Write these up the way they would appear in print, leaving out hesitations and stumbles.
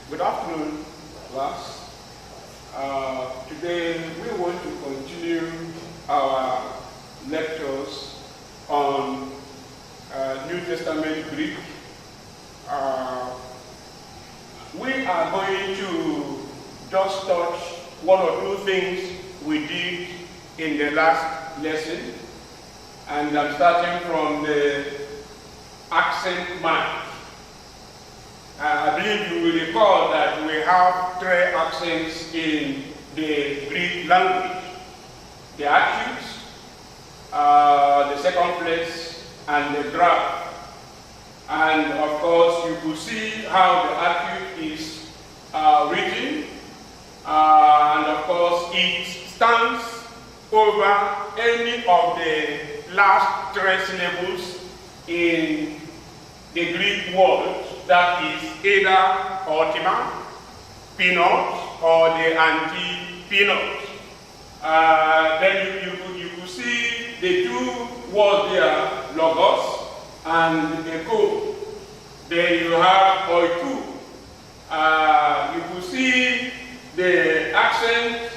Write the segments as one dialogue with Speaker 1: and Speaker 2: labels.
Speaker 1: Good afternoon, class. Today we want to continue our lectures on New Testament Greek. We are going to just touch one or two things we did in the last lesson, and I'm starting from the accent mark. I believe you will recall that we have three accents in the Greek language: the acute, the circumflex, and the graph. And of course, you could see how the acute is written, and of course, it stands over any of the last three syllables in the Greek word. That is either ultima, peanut, or the anti-peanut. Then you could see the two words there, logos and echo. Then you have oiku. You could see the accent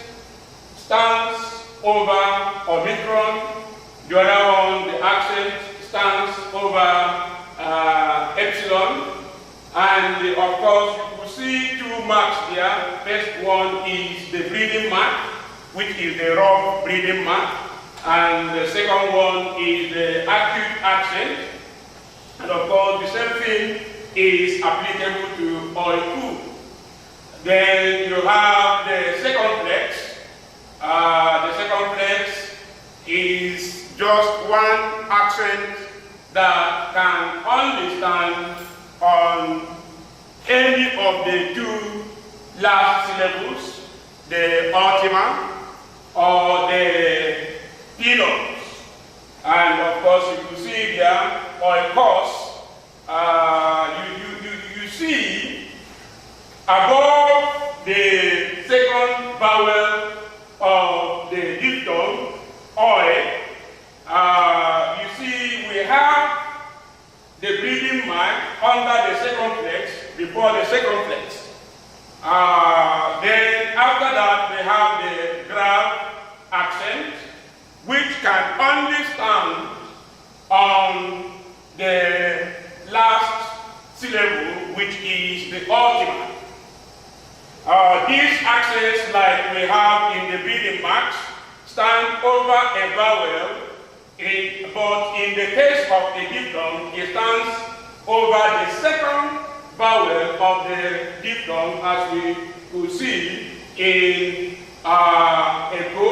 Speaker 1: stands over omicron. The other one, the accent stands over epsilon. And of course, you will see two marks there. First one is the breathing mark, which is the rough breathing mark. And the second one is the acute accent. And of course, the same thing is applicable to oiku. Then you have the circumflex. The circumflex is just one accent that can only stand on any of the two last syllables, the ultima or the peanuts. And of course, you can see there, oikos, you see above the second vowel of the diphthong, oi, you see we have the breathing mark under the circumflex, before the circumflex. Then after that we have the graph accent, which can only stand on the last syllable, which is the ultima. These accents, like we have in the breathing marks, stand over a vowel. But in the case of the diphthong, it stands over the second vowel of the diphthong, as we could see in echo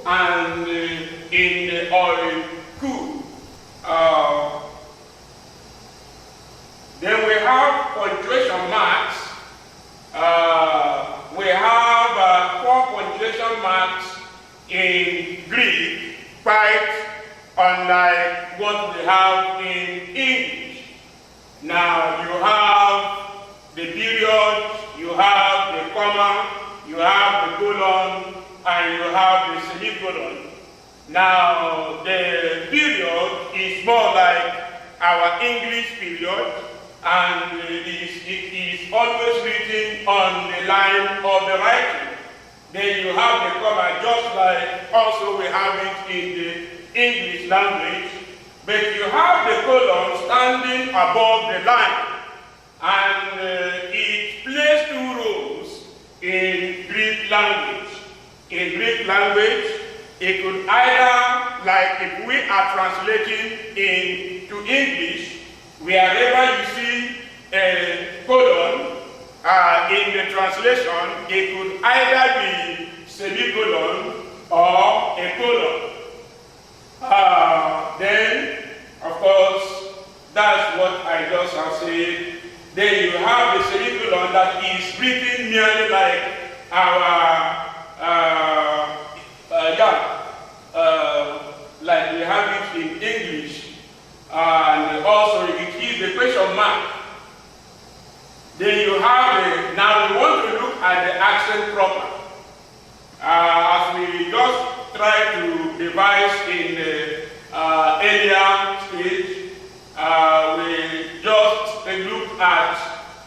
Speaker 1: and in the oiku. Then we have punctuation marks. We have 4 punctuation marks in Greek, quite unlike what we have in English. Now you have the period, you have the comma, you have the colon, and you have the semicolon. Now the period is more like our English period, and it is always written on the line of the writing. Then you have the comma, just like also we have it in the English language, but you have the colon standing above the line, and it plays 2 roles in Greek language. In Greek language, it could either, like if we are translating into English, wherever you see a colon in the translation, it could either be semicolon or a colon. Then, of course, that's what I just have said. Then you have the semicolon that is written nearly like our, like we have it in English. And also it is the question mark. Then you have now we want to look at the accent proper. As we just try to devise in the earlier stage, we just look at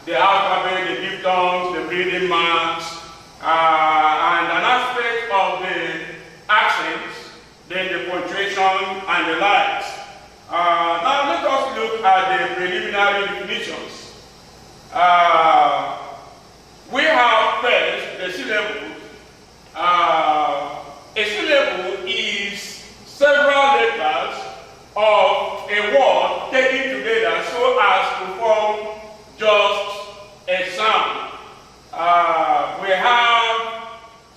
Speaker 1: the alphabet, the diphthongs, the breathing marks, and an aspect of the accents, then the punctuation and the likes. Now let us look at the preliminary definitions. We have first the syllable. A syllable is several letters of a word taken together so as to form just a sound. We have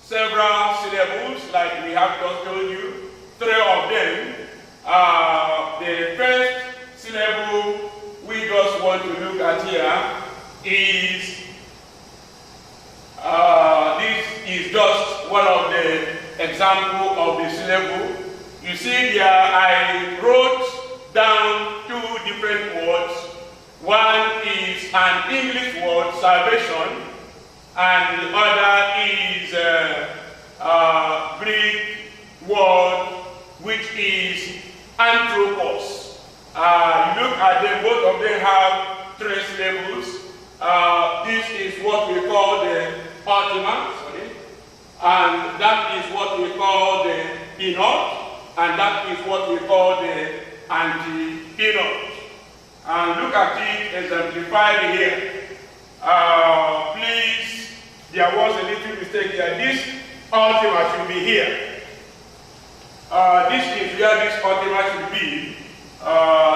Speaker 1: several syllables, like we have just told you, 3 of them. The first syllable we just want to look at here is, this is just one of the examples of the syllable. You see here, I wrote down 2 different words. One is an English word, salvation, and the other is a Greek word, which is anthropos. You look at them, both of them have 3 syllables. This is what we call the ultima, and that is what we call the penult, and that is what we call the anti-penult. And look at it exemplified here. Please, there was a little mistake here. This ultima should be here. This is where this ultima should be. I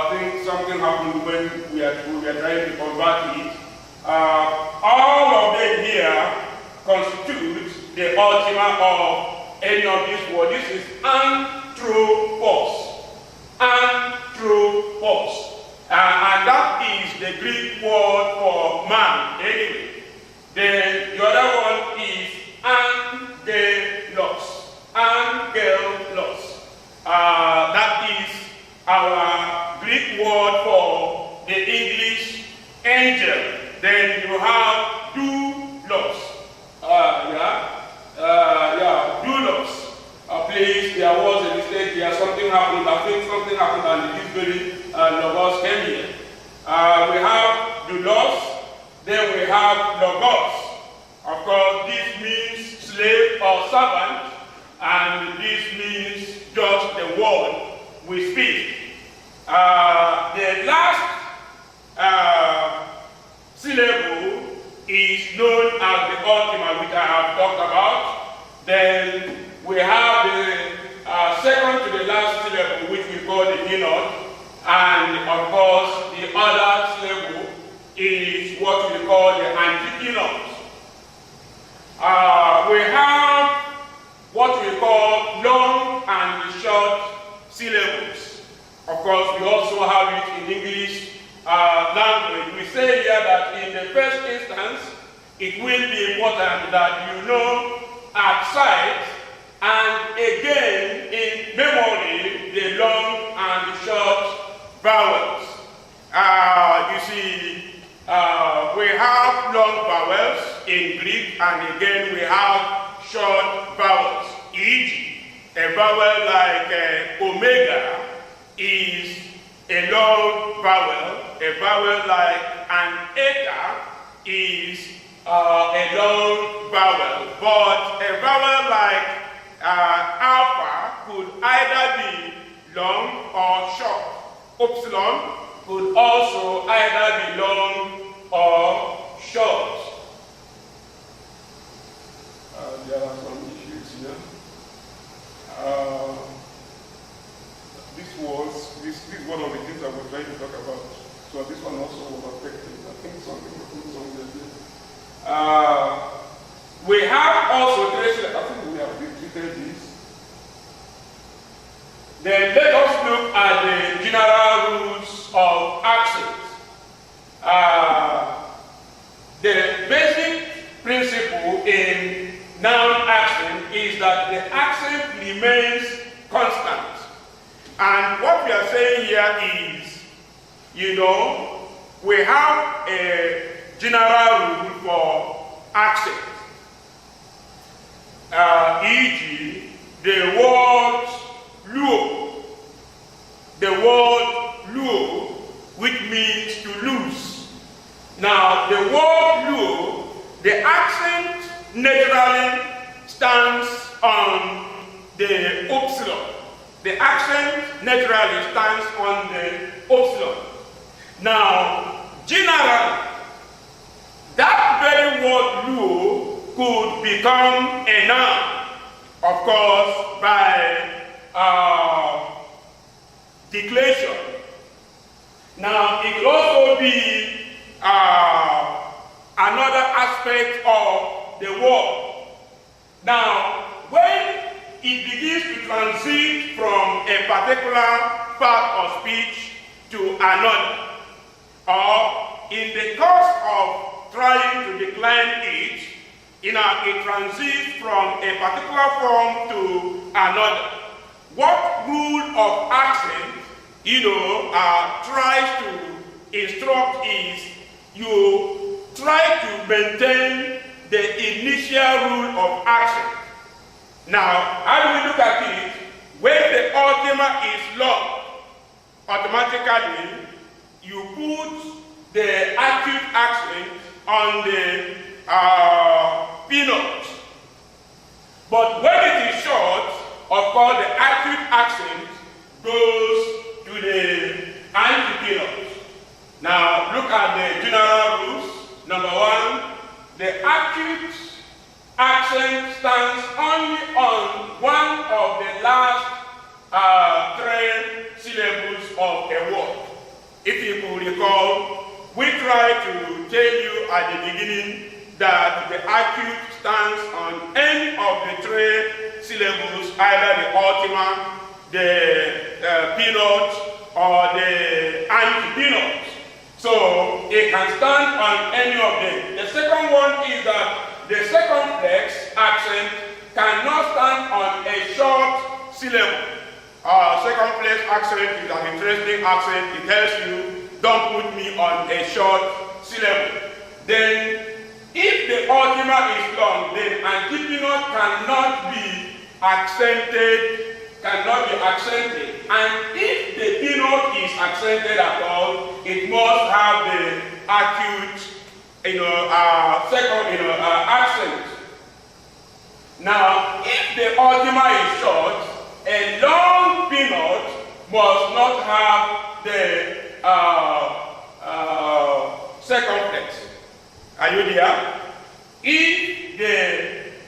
Speaker 1: think something happened when we are trying to convert it. All of them here constitute the ultima of any of these words. This is anthropos. Anthropos. And that is the Greek word for man, anyway. Then the other one is angelos. Angelos. That is our Greek word for the English angel. Then you have doulos. Doulos. Please, there was a mistake here. Something happened. I think something happened and it is very logos came here. We have doulos, then we have logos. Of course, this means slave or servant, and this means just the word we speak. The last syllable is known as the ultima, which I have talked about. Then we have the second to the last syllable, which we call the penult, and of course the other syllable is what we call the anti-penult. We have what we call long and short syllables. Of course, we also have it in English language. We say here that in the first instance, it will be important that you know at sight and again in memory the long and the short vowels. You see, we have long vowels in Greek, and again we have short vowels. E.g., a vowel like omega is a long vowel. A vowel like an eta is a long vowel. But a vowel like alpha could either be long or short. Upsilon could also either be long or short. There are some issues here. This is one of the things I was trying to talk about. So this one also was affected. I think something there. We have also traced, I think we have treated this. Then let us look at the general rules of accent. The basic principle in noun accent is that the accent remains constant. And what we are saying here is, we have a general rule for accent. E.g., the word luo. The word luo, which means to lose. Now, the word luo the accent naturally stands on the upsilon. The accent naturally stands on the upsilon. Now, generally, that very word low could become a noun, of course, by declension. Now, it could also be another aspect of the word. Now, when it begins to transit from a particular part of speech to another, or in the course of trying to decline it, it transits from a particular form to another. What rule of accent, tries to instruct is you try to maintain the initial rule of accent. Now, how do we look at it? When the ultima is long, automatically you put the acute accent on the P-note. But when it is short, of course, the acute accent goes to the anti-P-note. Now, look at the general rules. Number one, the acute accent stands only on one of the last three syllables of a word. If you could recall, we tried to tell you at the beginning that the acute stands on any of the three syllables, either the ultima, the P-note, or the anti-P-note. So it can stand on any of them. The second one is that the circumflex accent cannot stand on a short syllable. Circumflex accent is an interesting accent. It tells you, don't put me on a short syllable. Then, if the ultima is long, then antipinot cannot be accented. And if the P-note is accented at all, it must have the acute, accent. Now, if the ultima is short, a long P-note must not have the circumflex. Are you there? If the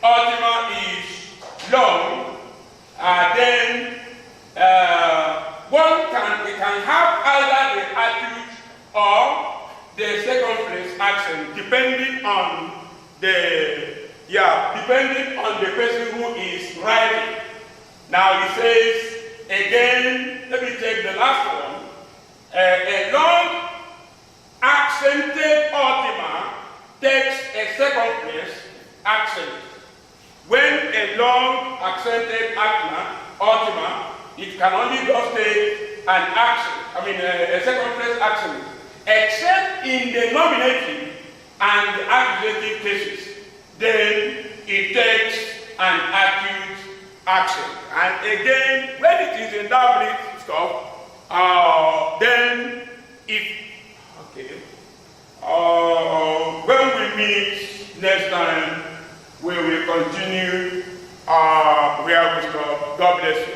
Speaker 1: ultima is long, then it can have either the acute or the circumflex accent, depending on the person who is writing. Now he says again. Let me take the last one. A long accented ultima takes a circumflex accent. When a long accented ultima, it can only just take an accent, a circumflex accent, except in the nominative and the accusative cases. Then it takes an acute accent. And again, when it is in that stuff, then when we meet next time, we will continue where we stop. God bless you.